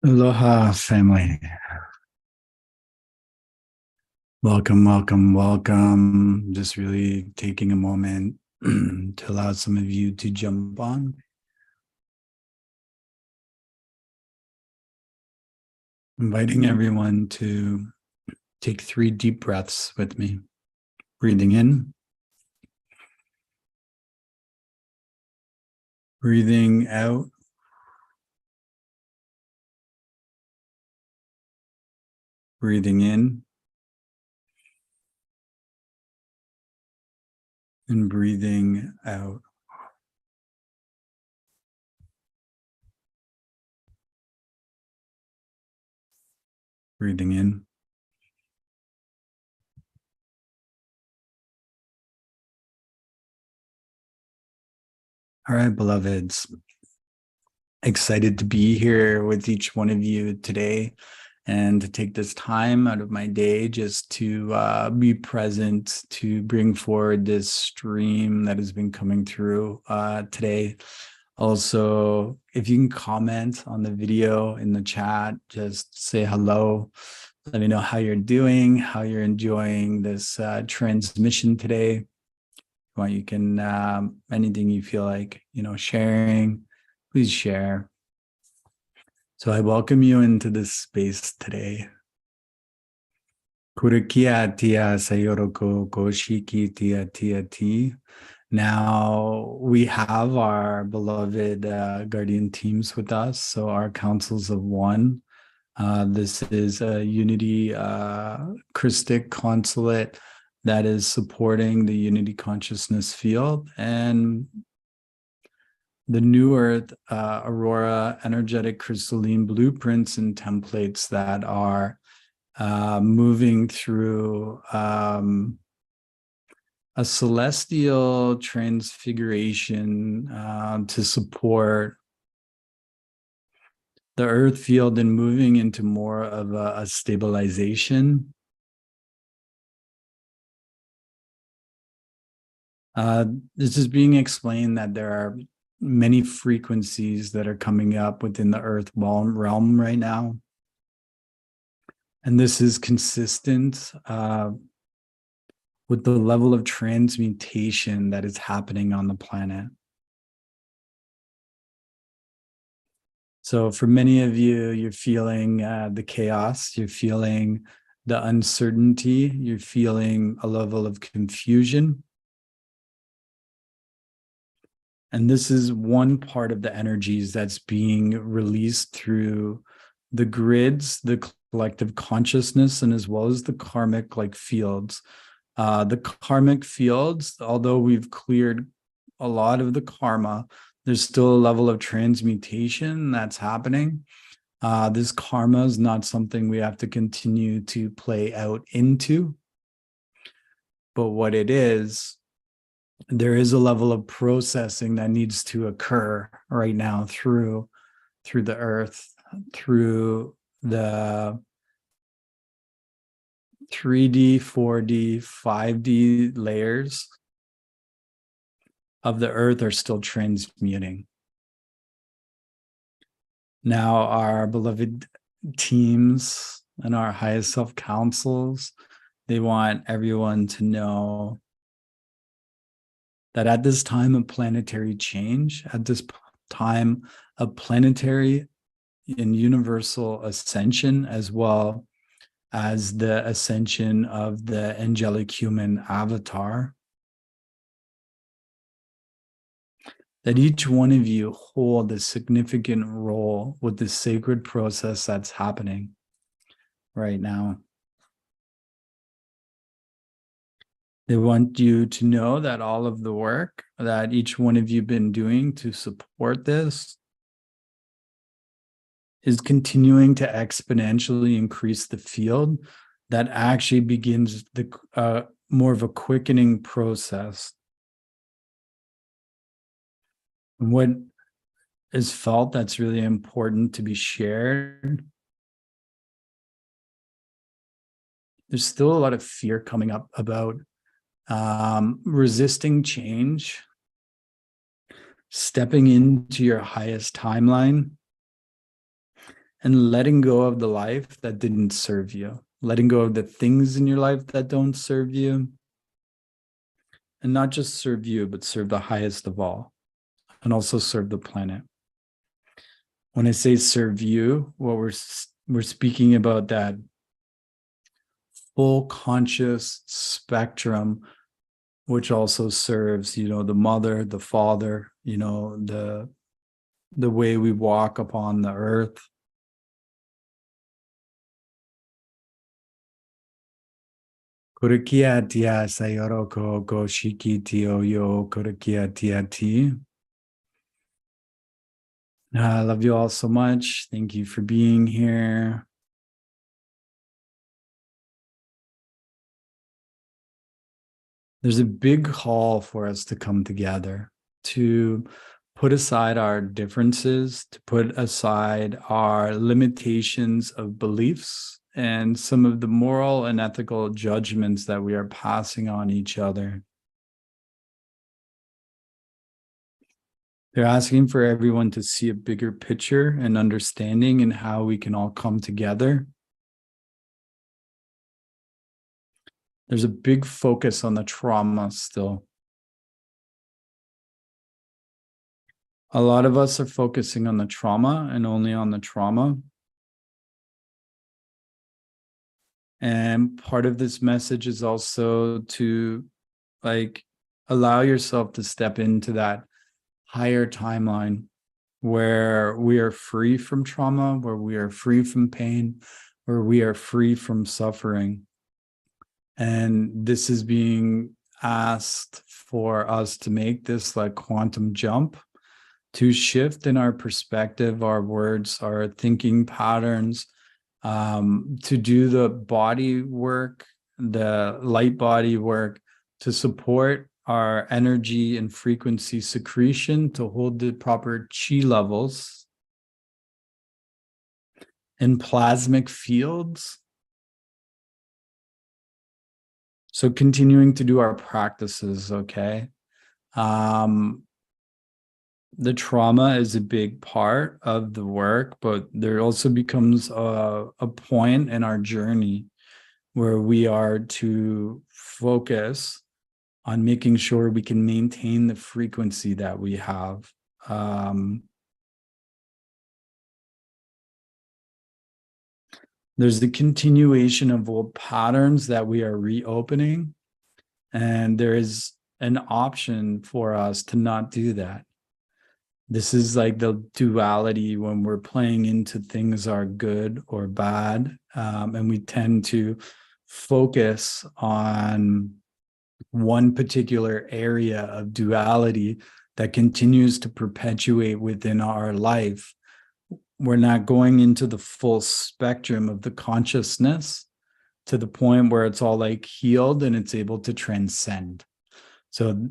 Aloha, family. Welcome, welcome, welcome. Just really taking a moment to allow some of you to jump on. Inviting everyone to take 3 deep breaths with me. Breathing in, breathing out, breathing in, and breathing out. Breathing in. All right, beloveds. Excited to be here with each one of you today and to take this time out of my day just to be present, to bring forward this stream that has been coming through today. Also, if you can comment on the video in the chat, just say hello. Let me know how you're doing, how you're enjoying this transmission today. You can, anything you feel like, sharing, please share. So I welcome you into this space today. Kurikia tia sayoroko koshiki tia tia ti. Now we have our beloved guardian teams with us. So our councils of one. This is a unity Christic consulate that is supporting the unity consciousness field, and the New Earth Aurora energetic crystalline blueprints and templates that are moving through a celestial transfiguration to support the earth field and moving into more of a stabilization. This is being explained that there are many frequencies that are coming up within the earth realm right now. And this is consistent with the level of transmutation that is happening on the planet. So for many of you, you're feeling the chaos, you're feeling the uncertainty, you're feeling a level of confusion. And this is one part of the energies that's being released through the grids, the collective consciousness, and as well as the karmic fields. The karmic fields, although we've cleared a lot of the karma, there's still a level of transmutation that's happening. This karma is not something we have to continue to play out into. But what it is, there is a level of processing that needs to occur right now through the earth, through the 3D, 4D, 5D layers of the earth are still transmuting. Now, our beloved teams and our highest self councils, they want everyone to know that at this time of planetary change, at this time of planetary and universal ascension, as well as the ascension of the angelic human avatar, that each one of you hold a significant role with the sacred process that's happening right now. They want you to know that all of the work that each one of you have been doing to support this is continuing to exponentially increase the field that actually begins the more of a quickening process. And what is felt that's really important to be shared, there's still a lot of fear coming up about resisting change, stepping into your highest timeline, and letting go of the life that didn't serve you, letting go of the things in your life that don't serve you, and not just serve you, but serve the highest of all, and also serve the planet. When I say serve you, what we're speaking about that full conscious spectrum, which also serves, the mother, the father, the way we walk upon the earth. Kurikiatia sayoroko goshikitio yo kurikiatiati. I love you all so much. Thank you for being here. There's a big call for us to come together, to put aside our differences, to put aside our limitations of beliefs and some of the moral and ethical judgments that we are passing on each other. They're asking for everyone to see a bigger picture and understanding in how we can all come together. There's a big focus on the trauma still. A lot of us are focusing on the trauma and only on the trauma. And part of this message is also to allow yourself to step into that higher timeline where we are free from trauma, where we are free from pain, where we are free from suffering. And this is being asked for us to make this quantum jump, to shift in our perspective, our words, our thinking patterns, to do the body work, the light body work, to support our energy and frequency secretion, to hold the proper chi levels in plasmic fields. So continuing to do our practices, okay? The trauma is a big part of the work, but there also becomes a point in our journey where we are to focus on making sure we can maintain the frequency that we have. There's the continuation of old patterns that we are reopening, and there is an option for us to not do that. This is like the duality when we're playing into things are good or bad, and we tend to focus on one particular area of duality that continues to perpetuate within our life. We're not going into the full spectrum of the consciousness to the point where it's all healed and it's able to transcend. So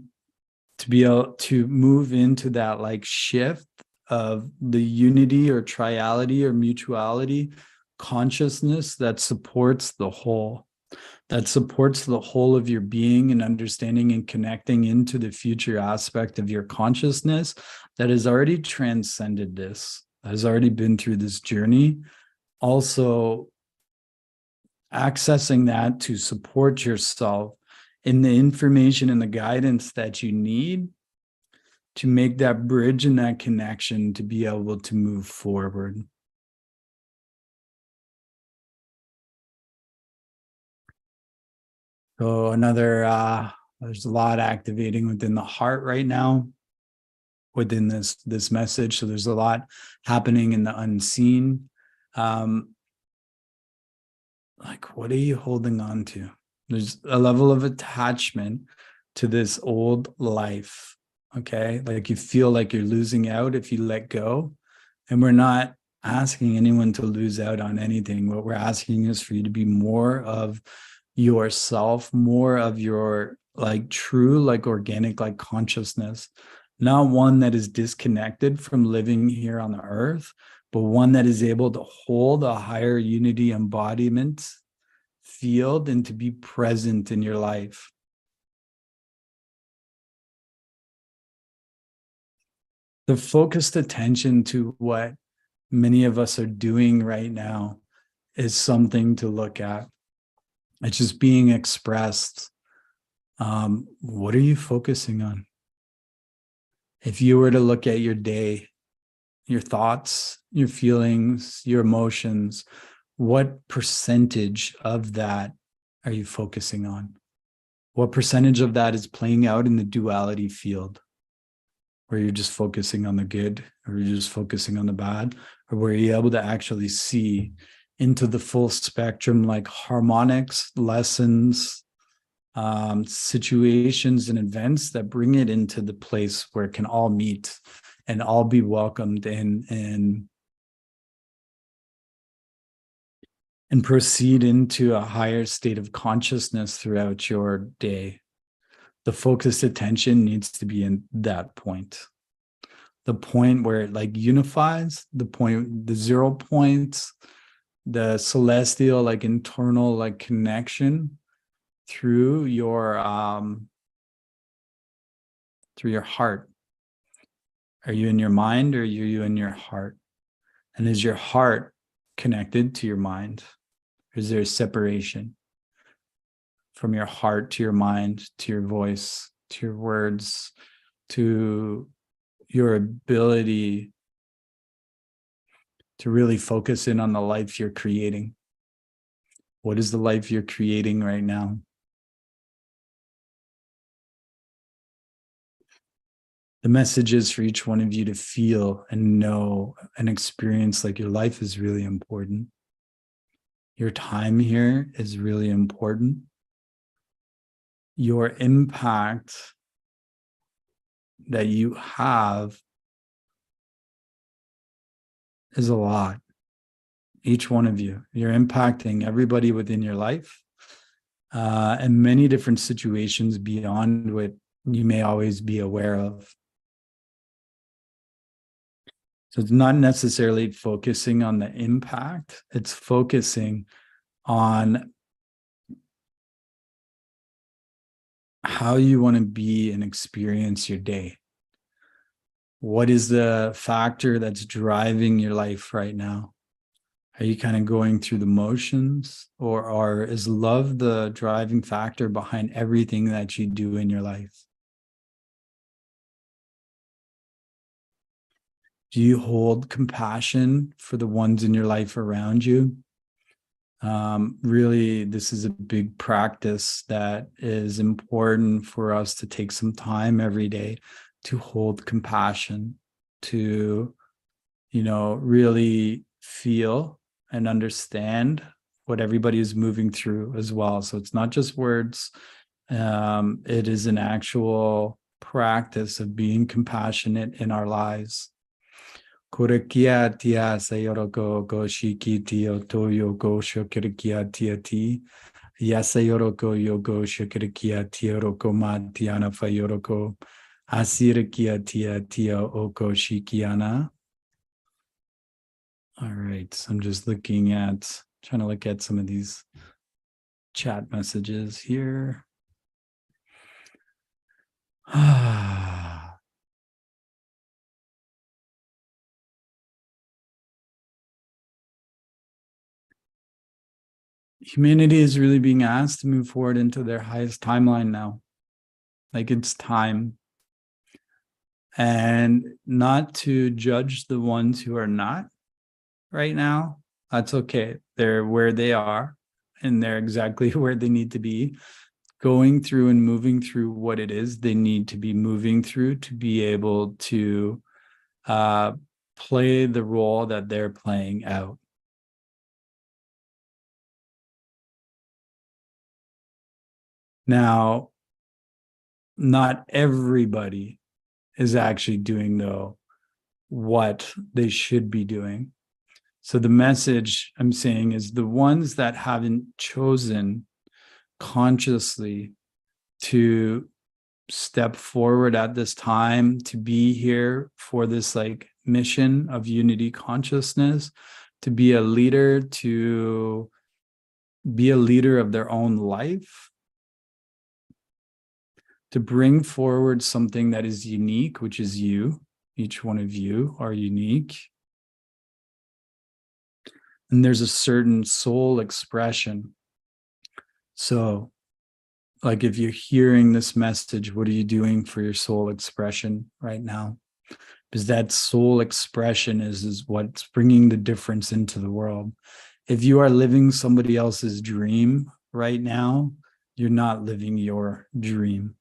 to be able to move into that shift of the unity or triality or mutuality consciousness that supports the whole, that supports the whole of your being and understanding and connecting into the future aspect of your consciousness that has already transcended this, has already been through this journey. Also accessing that to support yourself in the information and the guidance that you need to make that bridge and that connection to be able to move forward. So there's a lot activating within the heart right now, within this message. So there's a lot happening in the unseen. What are you holding on to? There's a level of attachment to this old life, okay? You feel like you're losing out if you let go. And we're not asking anyone to lose out on anything. What we're asking is for you to be more of yourself, more of your true, organic, consciousness, not one that is disconnected from living here on the earth, but one that is able to hold a higher unity embodiment field and to be present in your life. The focused attention to what many of us are doing right now is something to look at. It's just being expressed. What are you focusing on? If you were to look at your day, your thoughts, your feelings, your emotions, what percentage of that are you focusing on? What percentage of that is playing out in the duality field, where you're just focusing on the good, or you're just focusing on the bad, or where you're able to actually see into the full spectrum, like harmonics, lessons, situations and events that bring it into the place where it can all meet and all be welcomed and proceed into a higher state of consciousness throughout your day. The focused attention needs to be in that point. The point where it like unifies, the point, the 0 points, the celestial, like internal, like connection through your heart. Are you in your mind, or are you in your heart? And is your heart connected to your mind? Or is there a separation from your heart to your mind, to your voice, to your words, to your ability to really focus in on the life you're creating? What is the life you're creating right now? The message is for each one of you to feel and know and experience like your life is really important. Your time here is really important. Your impact that you have is a lot. Each one of you, you're impacting everybody within your life, and many different situations beyond what you may always be aware of. So it's not necessarily focusing on the impact, it's focusing on how you want to be and experience your day. What is the factor that's driving your life right now? Are you kind of going through the motions, or is love the driving factor behind everything that you do in your life? Do you hold compassion for the ones in your life around you? Really, this is a big practice that is important for us to take some time every day to hold compassion, to, really feel and understand what everybody is moving through as well. So it's not just words. It is an actual practice of being compassionate in our lives. Kurakia tia sayoroko go shiki tio toyo go shokirikia tia ti. Yasayoroko yogo shokirikia tia roko ma tiana fayoroko. Asirikia tia oko shikiana. All right, so I'm just trying to look at some of these chat messages here. Humanity is really being asked to move forward into their highest timeline now. Like, it's time. And not to judge the ones who are not right now. That's okay. They're where they are, and they're exactly where they need to be, going through and moving through what it is they need to be moving through to be able to play the role that they're playing out. Now, not everybody is actually doing, though, what they should be doing. So the message I'm saying is the ones that haven't chosen consciously to step forward at this time, to be here for this like mission of unity consciousness, to be a leader, to be a leader of their own life, to bring forward something that is unique, which is you. Each one of you are unique. And there's a certain soul expression. So, like, if you're hearing this message, what are you doing for your soul expression right now? Because that soul expression is what's bringing the difference into the world. If you are living somebody else's dream right now, you're not living your dream.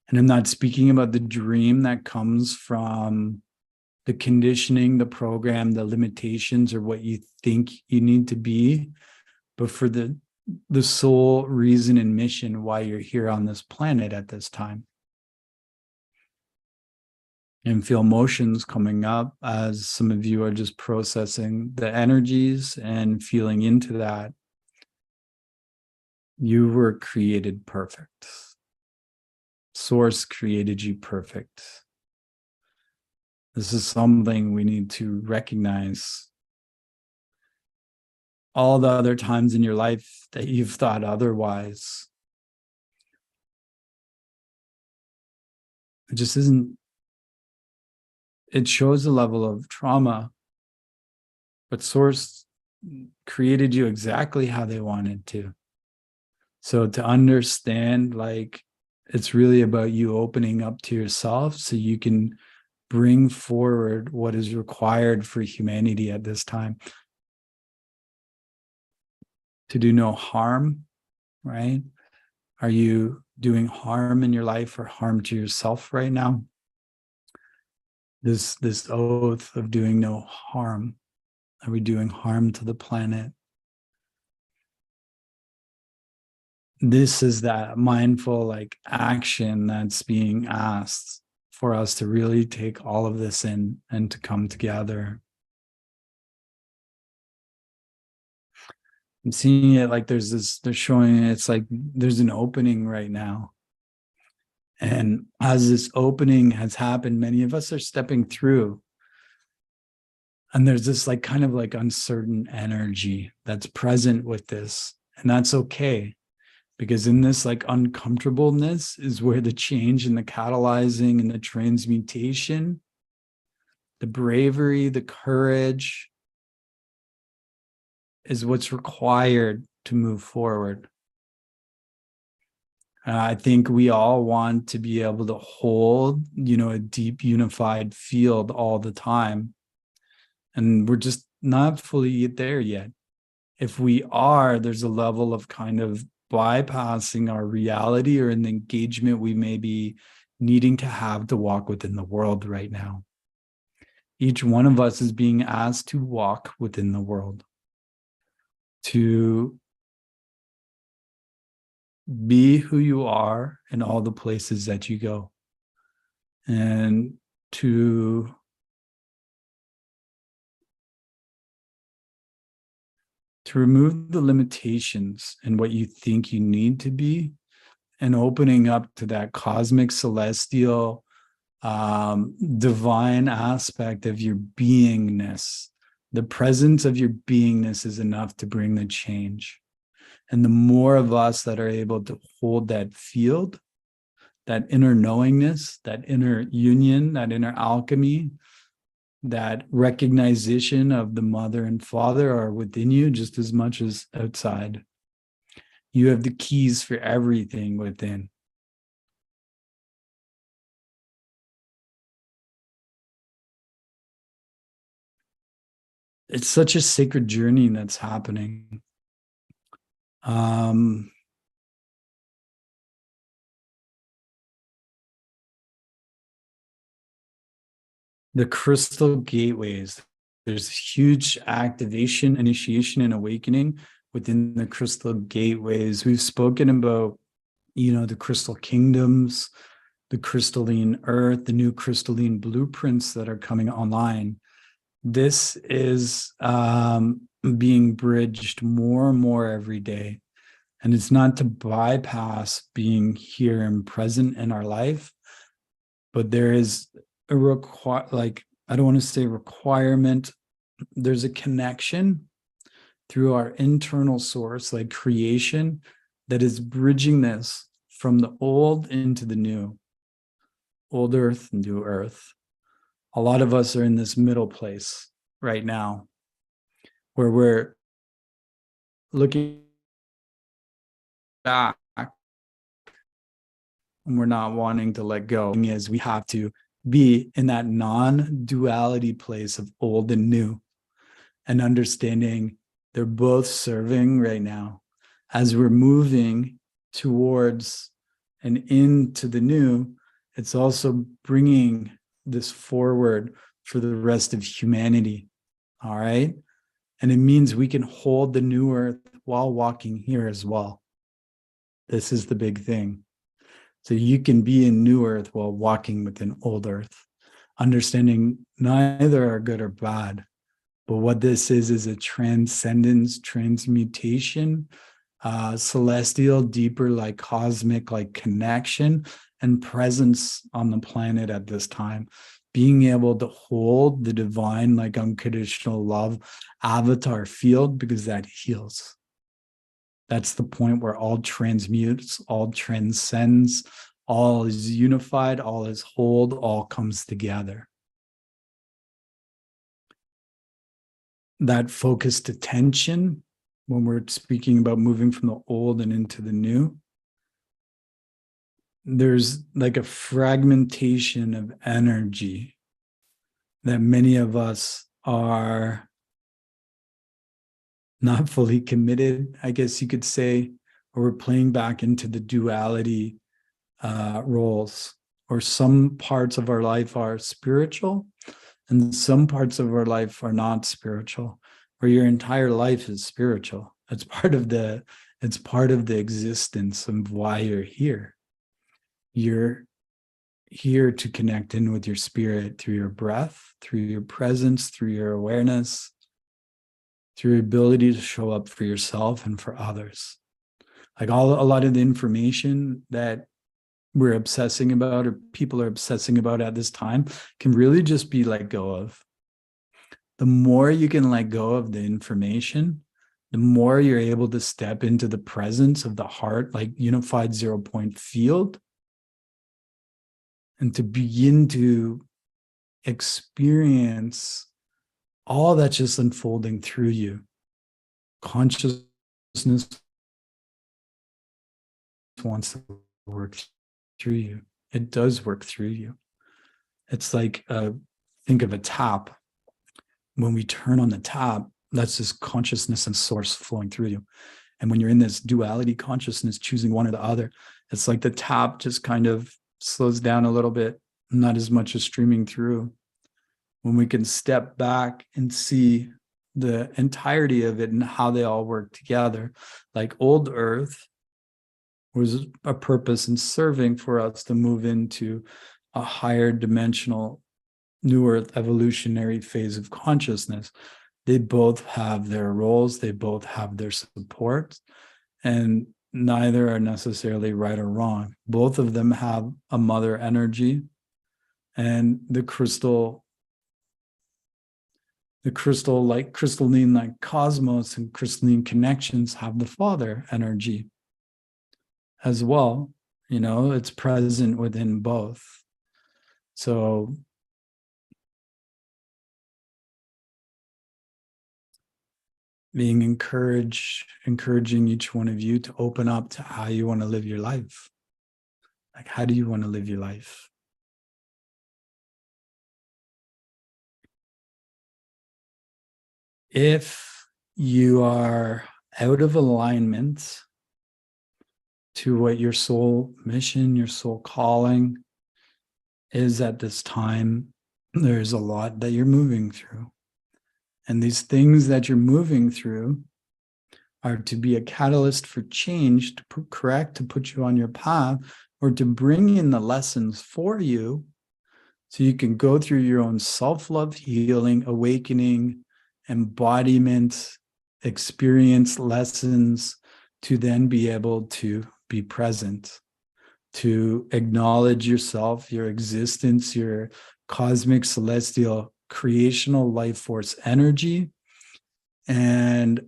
And I'm not speaking about the dream that comes from the conditioning, the program, the limitations, or what you think you need to be, but for the sole reason and mission why you're here on this planet at this time. And feel emotions coming up as some of you are just processing the energies and feeling into that. You were created perfect. Source created you perfect. This is something we need to recognize. All the other times in your life that you've thought otherwise, it just isn't. It shows a level of trauma, but Source created you exactly how they wanted to. So to understand, like, it's really about you opening up to yourself so you can bring forward what is required for humanity at this time. To do no harm, right? Are you doing harm in your life or harm to yourself right now? This oath of doing no harm. Are we doing harm to the planet? This is that mindful, like, action that's being asked for us to really take all of this in and to come together. I'm seeing it like they're showing it's like there's an opening right now. And as this opening has happened, many of us are stepping through. And there's this like kind of like uncertain energy that's present with this. And that's okay. Because in this like uncomfortableness is where the change and the catalyzing and the transmutation, the bravery, the courage is what's required to move forward. I think we all want to be able to hold, a deep unified field all the time. And we're just not fully there yet. If we are, there's a level of kind of bypassing our reality or an engagement we may be needing to have to walk within the world right now. Each one of us is being asked to walk within the world, to be who you are in all the places that you go, and to remove the limitations and what you think you need to be, and opening up to that cosmic, celestial, divine aspect of your beingness. The presence of your beingness is enough to bring the change. And the more of us that are able to hold that field, that inner knowingness, that inner union, that inner alchemy, that recognition of the mother and father are within you just as much as outside. You have the keys for everything within. It's such a sacred journey that's happening. The crystal gateways, there's huge activation, initiation, and awakening within the crystal gateways. We've spoken about, the crystal kingdoms, the crystalline earth, the new crystalline blueprints that are coming online. This is being bridged more and more every day. And it's not to bypass being here and present in our life, but there is a I don't want to say requirement. There's a connection through our internal source, like creation, that is bridging this from the old into the new. Old earth, new earth. A lot of us are in this middle place right now, where we're looking back and we're not wanting to let go, is we have to be in that non-duality place of old and new, and understanding they're both serving right now. As we're moving towards and into the new, it's also bringing this forward for the rest of humanity. All right. And it means we can hold the new earth while walking here as well. This is the big thing. So you can be in new earth while walking within old earth, understanding neither are good or bad. But what this is a transcendence, transmutation, celestial, deeper, like cosmic, like connection and presence on the planet at this time. Being able to hold the divine, like unconditional love avatar field, because that heals. That's the point where all transmutes, all transcends, all is unified, all is whole, all comes together. That focused attention, when we're speaking about moving from the old and into the new, there's like a fragmentation of energy that many of us are not fully committed, I guess you could say, or we're playing back into the duality roles, or some parts of our life are spiritual and some parts of our life are not spiritual, or your entire life is spiritual. It's part of the existence of why you're here. You're here to connect in with your spirit through your breath, through your presence, through your awareness, through your ability to show up for yourself and for others. Like a lot of the information that we're obsessing about, or people are obsessing about at this time, can really just be let go of. The more you can let go of the information, the more you're able to step into the presence of the heart, like unified 0-point field, and to begin to experience all that's just unfolding through you. Consciousness wants to work through you. It does work through you. It's like, think of a tap. When we turn on the tap, that's just consciousness and source flowing through you. And when you're in this duality consciousness, choosing one or the other, it's like the tap just kind of slows down a little bit, not as much as streaming through. When we can step back and see the entirety of it and how they all work together, like old earth was a purpose in serving for us to move into a higher dimensional new earth evolutionary phase of consciousness. They both have their roles, they both have their support, and neither are necessarily right or wrong. Both of them have a mother energy, and the crystal like crystalline, like cosmos and crystalline connections have the father energy as well. You know, it's present within both. So being encouraging each one of you to open up to how you want to live your life. Like, how do you want to live your life? If you are out of alignment to what your soul mission, your soul calling is at this time, there's a lot that you're moving through. And these things that you're moving through are to be a catalyst for change, to correct, to put you on your path, or to bring in the lessons for you so you can go through your own self-love healing, awakening, embodiment, experience lessons to then be able to be present, to acknowledge yourself, your existence, your cosmic, celestial, creational life force energy, and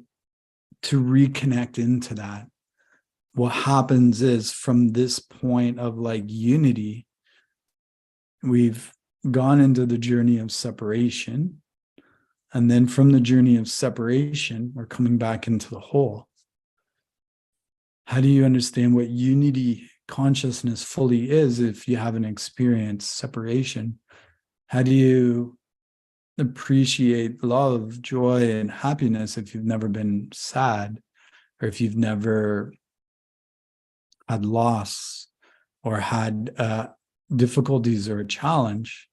to reconnect into that. What happens is, from this point of like unity, we've gone into the journey of separation, And then from the journey of separation, we're coming back into the whole. How do you understand what unity consciousness fully is if you haven't experienced separation? How do you appreciate love, joy, and happiness if you've never been sad, or if you've never had loss or had difficulties or a challenge?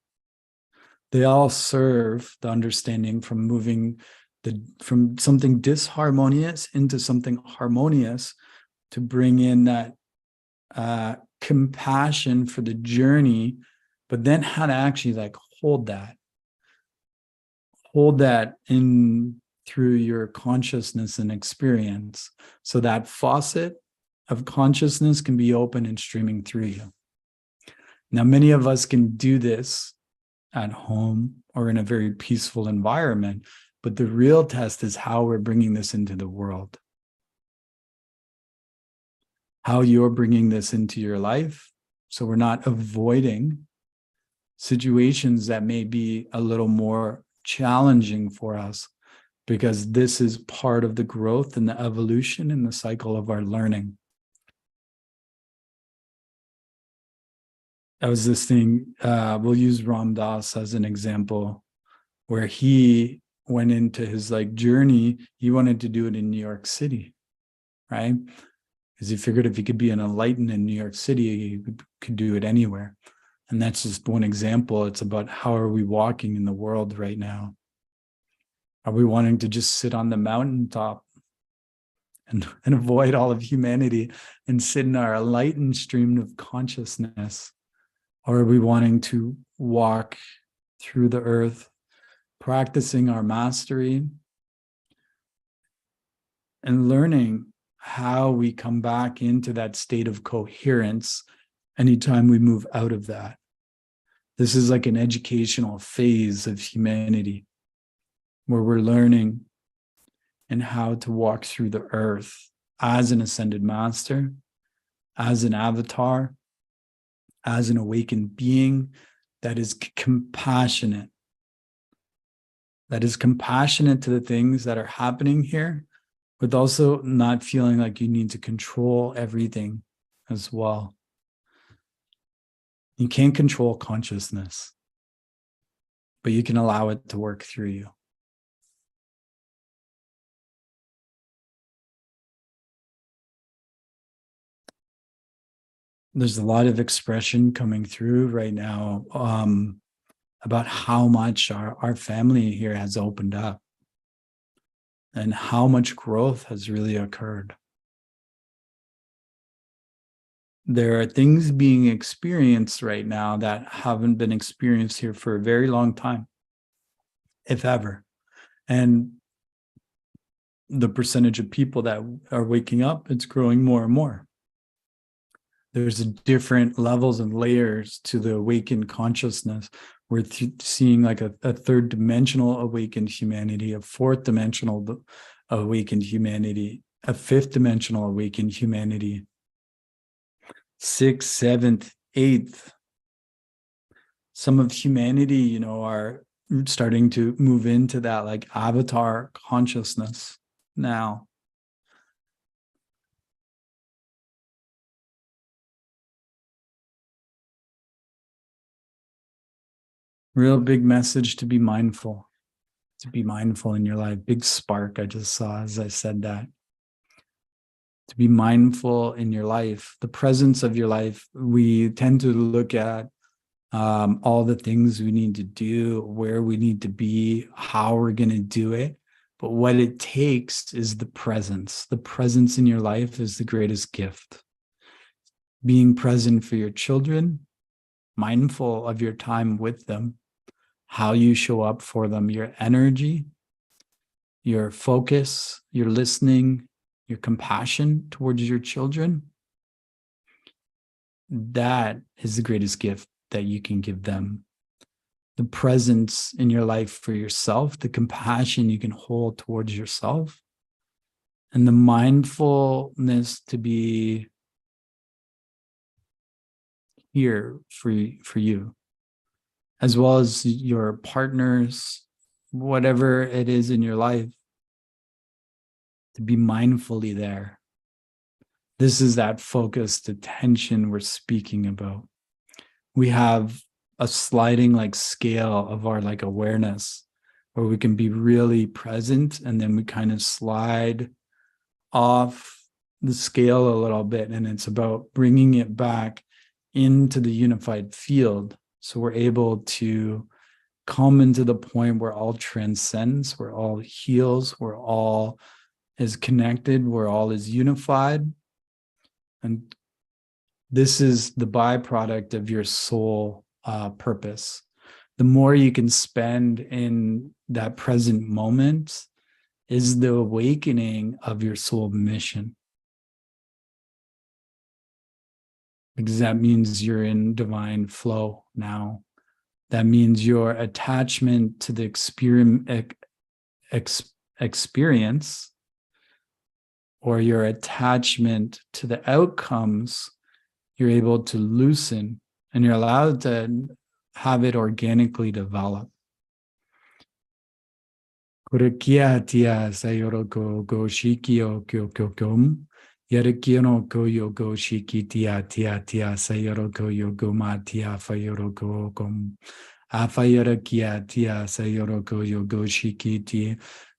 They all serve the understanding from moving from something disharmonious into something harmonious, to bring in that compassion for the journey, but then how to actually like hold that in through your consciousness and experience, so that faucet of consciousness can be open and streaming through you. Now, many of us can do this at home or in a very peaceful environment, but the real test is how we're bringing this into the world. How you're bringing this into your life, so we're not avoiding situations that may be a little more challenging for us, because this is part of the growth and the evolution and the cycle of our learning. I was listening, we'll use Ram Dass as an example, where he went into his like journey. He wanted to do it in New York City, right? Because he figured if he could be an enlightened in New York City, he could do it anywhere. And that's just one example. It's about how are we walking in the world right now? Are we wanting to just sit on the mountaintop and avoid all of humanity and sit in our enlightened stream of consciousness? Or are we wanting to walk through the earth, practicing our mastery and learning how we come back into that state of coherence anytime we move out of that? This is like an educational phase of humanity where we're learning and how to walk through the earth as an ascended master, as an avatar, as an awakened being that is compassionate. That is compassionate to the things that are happening here, but also not feeling like you need to control everything as well. You can't control consciousness, but you can allow it to work through you. There's a lot of expression coming through right now about how much our family here has opened up and how much growth has really occurred. There are things being experienced right now that haven't been experienced here for a very long time, if ever. And the percentage of people that are waking up, it's growing more and more. There's different levels and layers to the awakened consciousness. We're seeing like a third dimensional awakened humanity, a fourth dimensional awakened humanity, a fifth dimensional awakened humanity, sixth, seventh, eighth. Some of humanity, are starting to move into that like avatar consciousness now. Real big message to be mindful in your life. Big spark I just saw as I said that. To be mindful in your life, the presence of your life. We tend to look at all the things we need to do, where we need to be, how we're going to do it. But what it takes is the presence. The presence in your life is the greatest gift. Being present for your children, mindful of your time with them, how you show up for them, your energy, your focus, your listening, your compassion towards your children. That is the greatest gift that you can give them. The presence in your life for yourself, the compassion you can hold towards yourself, and the mindfulness to be here for you, as well as your partners, whatever it is in your life, to be mindfully there. This is that focused attention we're speaking about. We have a sliding like scale of our like awareness where we can be really present, and then we kind of slide off the scale a little bit, and it's about bringing it back into the unified field, so we're able to come into the point where all transcends, where all heals, where all is connected, where all is unified. And this is the byproduct of your soul purpose. The more you can spend in that present moment is the awakening of your soul mission. Because that means you're in divine flow now. That means your attachment to the experience or your attachment to the outcomes, you're able to loosen, and you're allowed to have it organically develop. Kurikia tia sayoroko go shikio kyokyokom. Yarekino go yogo shiki tia sayoroko yogo matia fayoroko kom. Afayarakia tia sayoroko yogo shiki tia.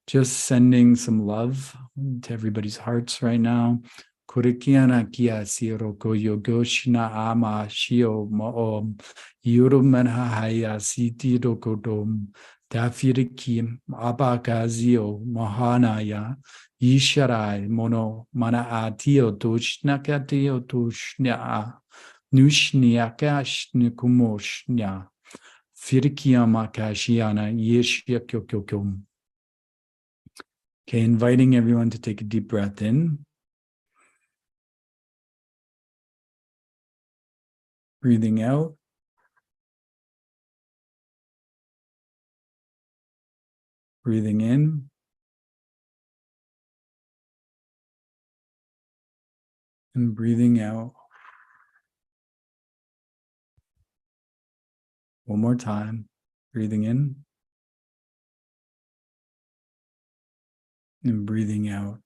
Just sending some love to everybody's hearts right now. Kurikiana kia siroko yogoshina ama shio moom. Yurumanha haya siti rokodom. Dafirikim abakazio mohanaya. Yisharai mono mana atio tushnakatio tushnya. Nushniakash nikumoshnya. Firkiamakashiana yeshyakyokyokum. Okay, inviting everyone to take a deep breath in. Breathing out. Breathing in. And breathing out. One more time. Breathing in. And breathing out.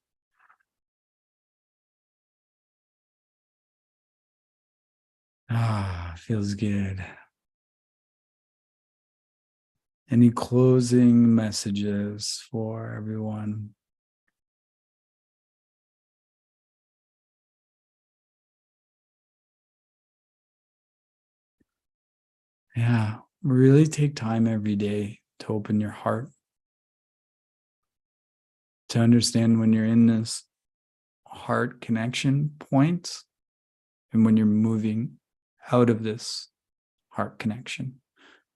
Feels good. Any closing messages for everyone? Yeah, really take time every day to open your heart, to understand when you're in this heart connection point and when you're moving out of this heart connection.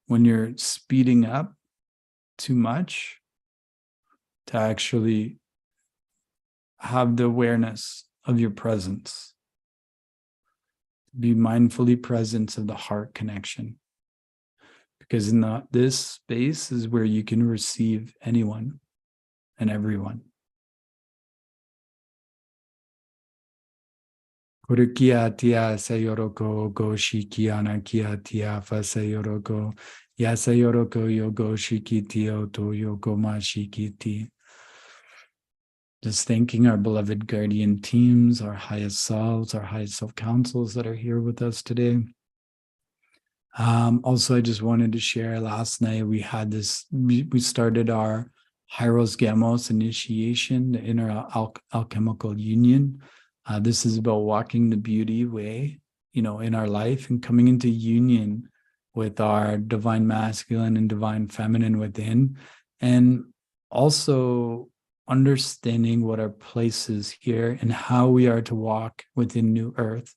When you're speeding up too much, to actually have the awareness of your presence. Be mindfully present of the heart connection. Because in this space is where you can receive anyone and everyone. Kurikia tia sayoroko go shikiana kia tia fa sayoroko. Yasayoroko yogo shikitio to yogo ma shikiti. Just thanking our beloved guardian teams, our highest selves, our highest self councils that are here with us today. Also, I just wanted to share last night we started our Hyros Gamos initiation, the inner alchemical union. This is about walking the beauty way, in our life and coming into union with our divine masculine and divine feminine within, and also understanding what our place is here and how we are to walk within New Earth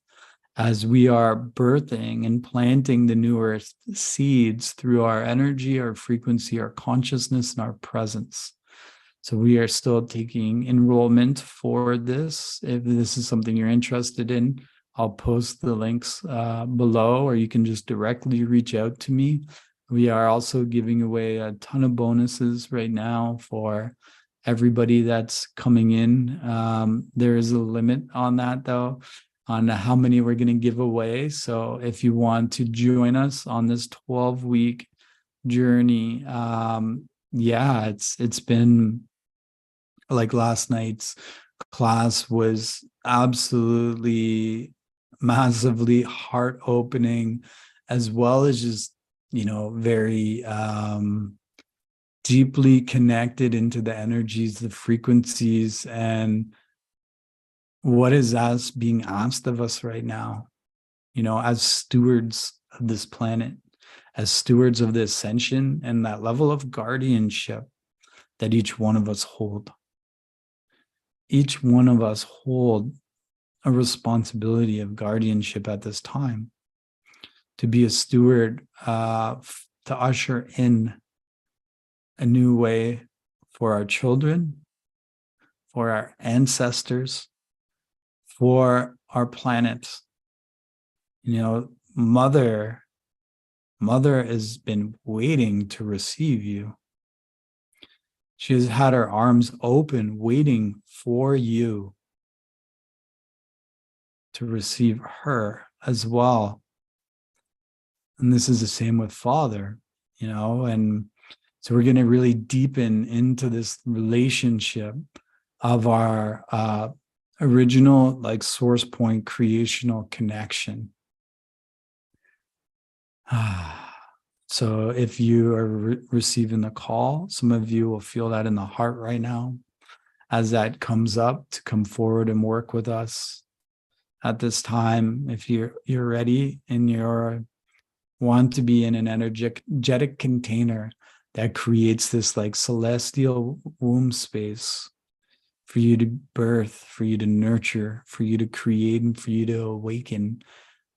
as we are birthing and planting the New Earth seeds through our energy, our frequency, our consciousness, and our presence. So we are still taking enrollment for this. If this is something you're interested in, I'll post the links below, or you can just directly reach out to me. We are also giving away a ton of bonuses right now for everybody that's coming in. There is a limit on that, though, on how many we're going to give away. So if you want to join us on this 12-week journey, yeah, it's been like last night's class was absolutely massively heart opening, as well as just, very deeply connected into the energies, the frequencies, and what is us being asked of us right now, as stewards of this planet, as stewards of the ascension, and that level of guardianship that each one of us hold. Each one of us hold a responsibility of guardianship at this time, to be a steward, to usher in a new way for our children, for our ancestors, for our planet. Mother has been waiting to receive you. She has had her arms open, waiting for you to receive her as well. And this is the same with Father, and so we're going to really deepen into this relationship of our original, like, source point creational connection. So if you are receiving the call, some of you will feel that in the heart right now as that comes up, to come forward and work with us at this time. If you're ready and you're want to be in an energetic container that creates this like celestial womb space for you to birth, for you to nurture, for you to create, and for you to awaken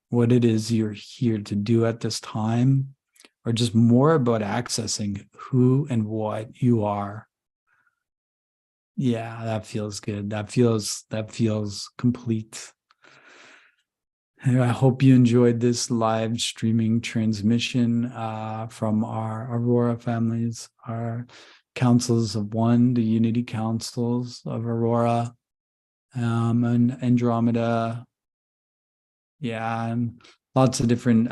what it is you're here to do at this time, or just more about accessing who and what you are. Yeah, that feels good. That feels complete. I hope you enjoyed this live streaming transmission from our Aurora families, our councils of one, the unity councils of Aurora, and Andromeda. Yeah, and lots of different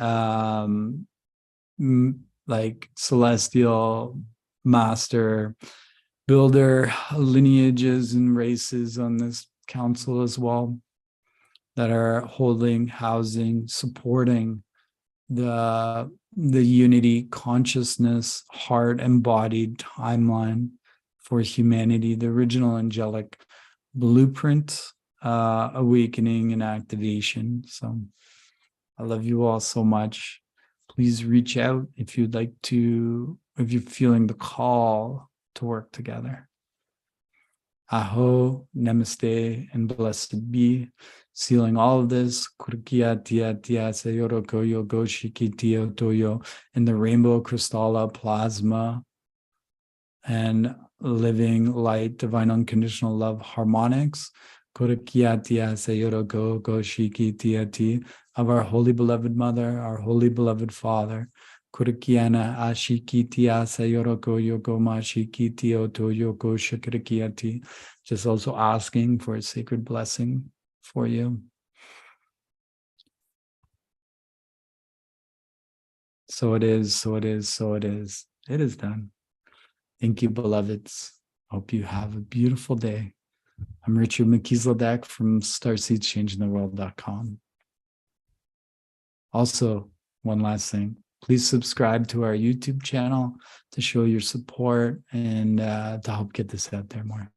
like celestial master builder lineages and races on this council as well, that are holding, housing, supporting the unity consciousness, heart embodied timeline for humanity, the original angelic blueprint, awakening and activation. So I love you all so much. Please reach out if you'd like to, if you're feeling the call to work together. Aho, namaste, and blessed be. Sealing all of this, kurkia tia tia sayoro koyo goshiki tio toyo, in the rainbow crystalla plasma and living light, divine unconditional love harmonics, kurkia tia sayoro go goshiki tia ti, of our holy beloved mother, our holy beloved father. Kurikiana ashikitia sayoroko yoko mashikiti oto yoko shikirikiati. Just also asking for a sacred blessing for you. So it is, so it is, so it is. It is done. Thank you, beloveds. Hope you have a beautiful day. I'm Richard McKeesladek from StarseedChangingTheWorld.com. Also, one last thing. Please subscribe to our YouTube channel to show your support and to help get this out there more.